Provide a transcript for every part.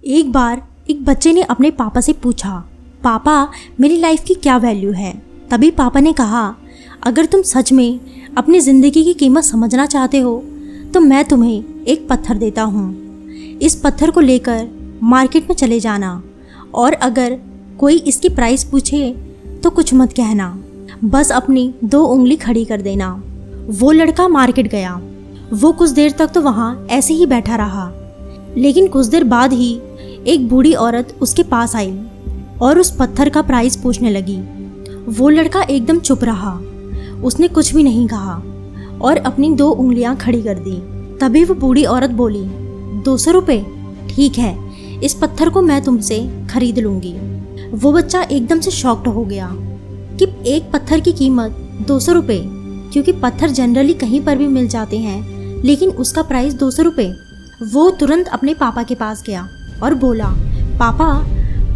एक बार एक बच्चे ने अपने पापा से पूछा, पापा मेरी लाइफ की क्या वैल्यू है। तभी पापा ने कहा, अगर तुम सच में अपनी ज़िंदगी की कीमत समझना चाहते हो तो मैं तुम्हें एक पत्थर देता हूँ। इस पत्थर को लेकर मार्केट में चले जाना और अगर कोई इसकी प्राइस पूछे तो कुछ मत कहना, बस अपनी 2 उंगली खड़ी कर देना। वो लड़का मार्केट गया। वो कुछ देर तक तो वहाँ ऐसे ही बैठा रहा, लेकिन कुछ देर बाद ही एक बूढ़ी औरत उसके पास आई और उस पत्थर का प्राइस पूछने लगी। वो लड़का एकदम चुप रहा, उसने कुछ भी नहीं कहा और अपनी 2 उंगलियां खड़ी कर दी। तभी वो बूढ़ी औरत बोली, 200 रुपये? ठीक है, इस पत्थर को मैं तुमसे खरीद लूँगी। वो बच्चा एकदम से शॉक्ड हो गया कि एक पत्थर की कीमत 200 रुपये, क्योंकि पत्थर जनरली कहीं पर भी मिल जाते हैं, लेकिन उसका प्राइस 200 रुपये। वो तुरंत अपने पापा के पास गया और बोला, पापा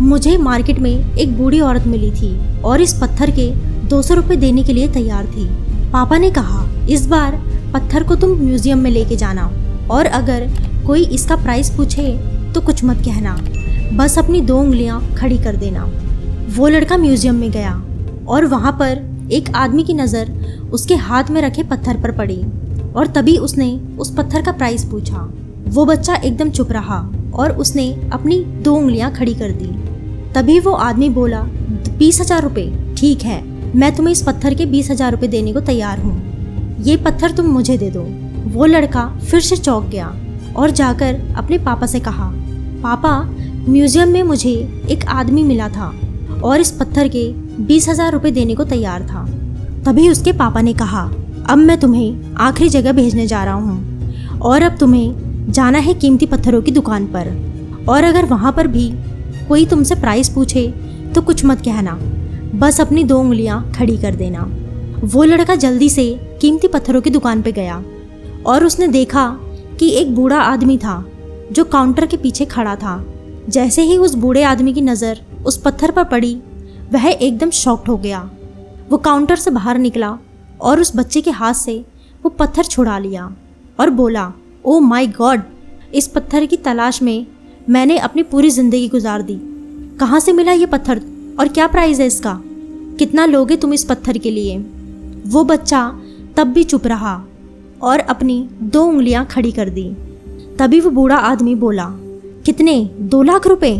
मुझे मार्केट में एक बूढ़ी औरत मिली थी और इस पत्थर के 200 रुपये देने के लिए तैयार थी। पापा ने कहा, इस बार पत्थर को तुम म्यूजियम में लेके जाना और अगर कोई इसका प्राइस पूछे तो कुछ मत कहना, बस अपनी 2 उंगलियां खड़ी कर देना। वो लड़का म्यूजियम में गया और वहाँ पर एक आदमी की नज़र उसके हाथ में रखे पत्थर पर पड़ी और तभी उसने उस पत्थर का प्राइस पूछा। वो बच्चा एकदम चुप रहा और उसने अपनी 2 उंगलियां खड़ी कर दी। तभी वो आदमी बोला, 20,000 रुपये? ठीक है, मैं तुम्हें इस पत्थर के 20,000 रुपये देने को तैयार हूँ। ये पत्थर तुम मुझे दे दो। वो लड़का फिर से चौंक गया और जाकर अपने पापा से कहा, पापा म्यूजियम में मुझे एक आदमी मिला था और इस पत्थर के 20,000 रुपये देने को तैयार था। तभी उसके पापा ने कहा, अब मैं तुम्हें आखिरी जगह भेजने जा रहा हूँ और अब तुम्हें जाना है कीमती पत्थरों की दुकान पर और अगर वहाँ पर भी कोई तुमसे प्राइस पूछे तो कुछ मत कहना, बस अपनी 2 उंगलियां खड़ी कर देना। वो लड़का जल्दी से कीमती पत्थरों की दुकान पर गया और उसने देखा कि एक बूढ़ा आदमी था जो काउंटर के पीछे खड़ा था। जैसे ही उस बूढ़े आदमी की नज़र उस पत्थर पर पड़ी, वह एकदम शॉक्ड हो गया। वो काउंटर से बाहर निकला और उस बच्चे के हाथ से वो पत्थर छुड़ा लिया और बोला, ओ माय गॉड, इस पत्थर की तलाश में मैंने अपनी पूरी ज़िंदगी गुजार दी। कहाँ से मिला ये पत्थर और क्या प्राइस है इसका? कितना लोगे तुम इस पत्थर के लिए? वो बच्चा तब भी चुप रहा और अपनी 2 उंगलियां खड़ी कर दी। तभी वो बूढ़ा आदमी बोला, कितने? 2 लाख रुपए?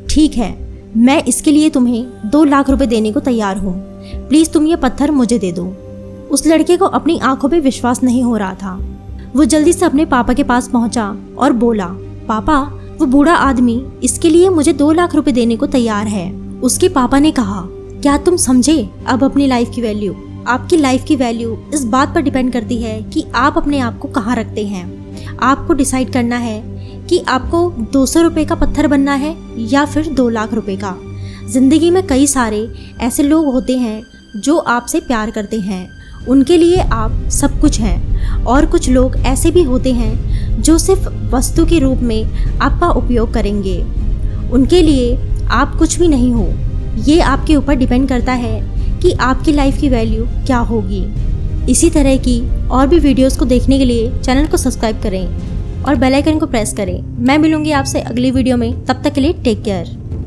ठीक है, मैं इसके लिए तुम्हें 2 लाख रुपए देने को तैयार हूँ। प्लीज़ तुम ये पत्थर मुझे दे दो। उस लड़के को अपनी आंखों पे विश्वास नहीं हो रहा था। वो जल्दी से अपने पापा के पास पहुंचा और बोला, पापा वो बूढ़ा आदमी इसके लिए मुझे 2 लाख रुपए देने को तैयार है। उसके पापा ने कहा, क्या तुम समझे अब अपनी लाइफ की वैल्यू? आपकी लाइफ की वैल्यू इस बात पर डिपेंड करती है कि आप अपने आप को कहाँ रखते हैं। आपको डिसाइड करना है कि आपको 200 रुपये का पत्थर बनना है या फिर 2 लाख रुपए का। ज़िंदगी में कई सारे ऐसे लोग होते हैं जो आपसे प्यार करते हैं, उनके लिए आप सब कुछ हैं, और कुछ लोग ऐसे भी होते हैं जो सिर्फ वस्तु के रूप में आपका उपयोग करेंगे। उनके लिए आप कुछ भी नहीं हो। ये आपके ऊपर डिपेंड करता है कि आपकी लाइफ की वैल्यू क्या होगी। इसी तरह की और भी वीडियोस को देखने के लिए चैनल को सब्सक्राइब करें और बेल आइकन को प्रेस करें। मैं मिलूंगी आपसे अगली वीडियो में, तब तक के लिए टेक केयर।